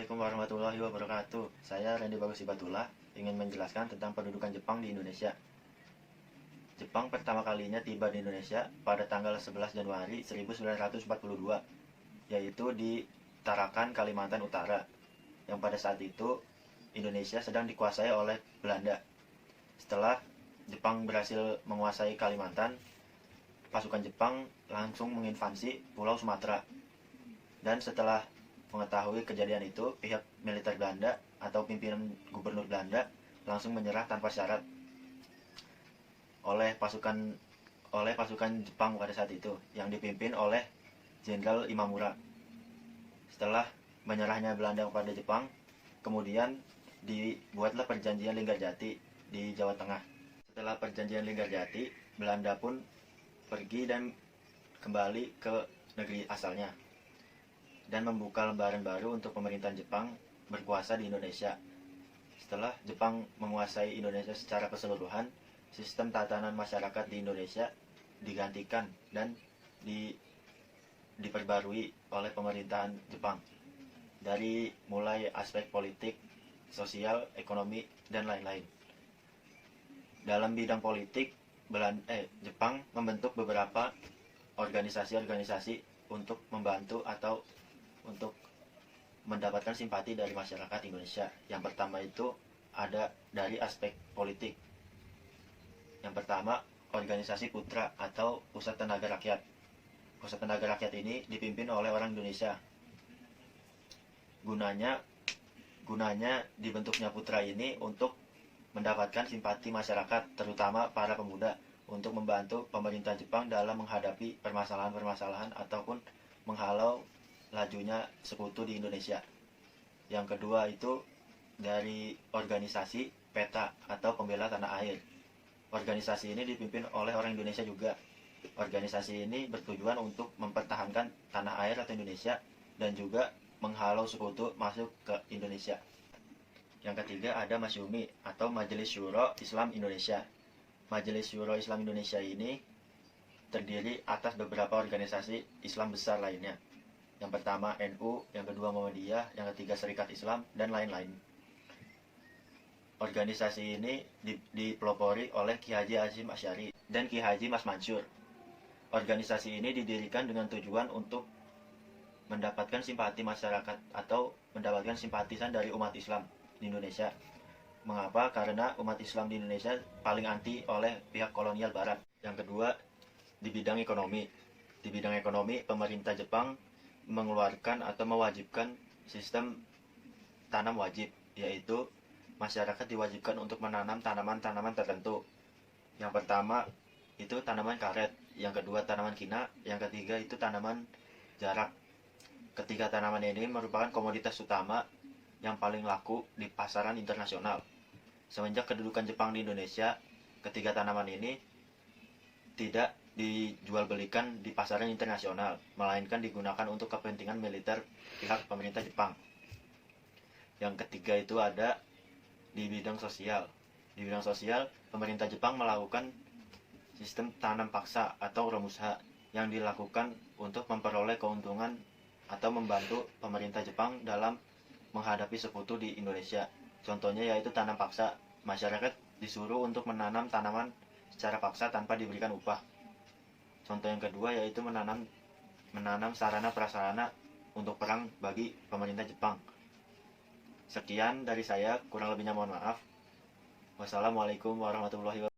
Assalamualaikum warahmatullahi wabarakatuh. Saya Randy Bagus Sibatullah ingin menjelaskan tentang pendudukan Jepang di Indonesia. Jepang pertama kalinya tiba di Indonesia pada tanggal 11 Januari 1942, yaitu di Tarakan, Kalimantan Utara, yang pada saat itu Indonesia sedang dikuasai oleh Belanda. Setelah Jepang berhasil menguasai Kalimantan, pasukan Jepang langsung menginvasi Pulau Sumatera. Dan setelah mengetahui kejadian itu, pihak militer Belanda atau pimpinan gubernur Belanda langsung menyerah tanpa syarat oleh pasukan Jepang pada saat itu yang dipimpin oleh Jenderal Imamura. Setelah menyerahnya Belanda kepada Jepang, kemudian dibuatlah perjanjian Linggarjati di Jawa Tengah. Setelah perjanjian Linggarjati, Belanda pun pergi dan kembali ke negeri asalnya dan membuka lembaran baru untuk pemerintahan Jepang berkuasa di Indonesia. Setelah Jepang menguasai Indonesia secara keseluruhan, sistem tatanan masyarakat di Indonesia digantikan dan diperbarui oleh pemerintahan Jepang. Dari mulai aspek politik, sosial, ekonomi, dan lain-lain. Dalam bidang politik, Jepang membentuk beberapa organisasi-organisasi untuk membantu atau untuk mendapatkan simpati dari masyarakat Indonesia. Yang pertama itu ada dari aspek politik. Yang pertama, organisasi Putra atau Pusat Tenaga Rakyat. Pusat Tenaga Rakyat ini dipimpin oleh orang Indonesia. Gunanya dibentuknya Putra ini untuk mendapatkan simpati masyarakat, terutama para pemuda, untuk membantu pemerintah Jepang dalam menghadapi permasalahan-permasalahan ataupun menghalau lajunya sekutu di Indonesia. Yang kedua itu dari organisasi PETA atau Pembela Tanah Air. Organisasi ini dipimpin oleh orang Indonesia juga. Organisasi ini bertujuan untuk mempertahankan tanah air atau Indonesia dan juga menghalau sekutu masuk ke Indonesia. Yang ketiga ada Masyumi atau Majelis Syuro Islam Indonesia. Majelis Syuro Islam Indonesia ini terdiri atas beberapa organisasi Islam besar lainnya. Yang pertama NU, yang kedua Muhammadiyah, yang ketiga Serikat Islam, dan lain-lain. Organisasi ini dipelopori oleh Ki Haji Hashim Asy'ari dan Ki Haji Mas Mansur. Organisasi ini didirikan dengan tujuan untuk mendapatkan simpati masyarakat atau mendapatkan simpatisan dari umat Islam di Indonesia. Mengapa? Karena umat Islam di Indonesia paling anti oleh pihak kolonial Barat. Yang kedua, di bidang ekonomi. Di bidang ekonomi, pemerintah Jepang mengeluarkan atau mewajibkan sistem tanam wajib, yaitu masyarakat diwajibkan untuk menanam tanaman-tanaman tertentu. Yang pertama itu tanaman karet, yang kedua tanaman kina, yang ketiga itu tanaman jarak. Ketiga tanaman ini merupakan komoditas utama yang paling laku di pasaran internasional. Semenjak kedudukan Jepang di Indonesia, ketiga tanaman ini tidak dijual belikan di pasaran internasional, melainkan digunakan untuk kepentingan militer pihak pemerintah Jepang. Yang ketiga itu ada di bidang sosial. Di bidang sosial, pemerintah Jepang melakukan sistem tanam paksa atau romusha yang dilakukan untuk memperoleh keuntungan atau membantu pemerintah Jepang dalam menghadapi sekutu di Indonesia. Contohnya yaitu tanam paksa. Masyarakat disuruh untuk menanam tanaman secara paksa tanpa diberikan upah. Contoh yang kedua yaitu menanam sarana prasarana untuk perang bagi pemerintah Jepang. Sekian dari saya, kurang lebihnya mohon maaf. Wassalamualaikum warahmatullahi wabarakatuh.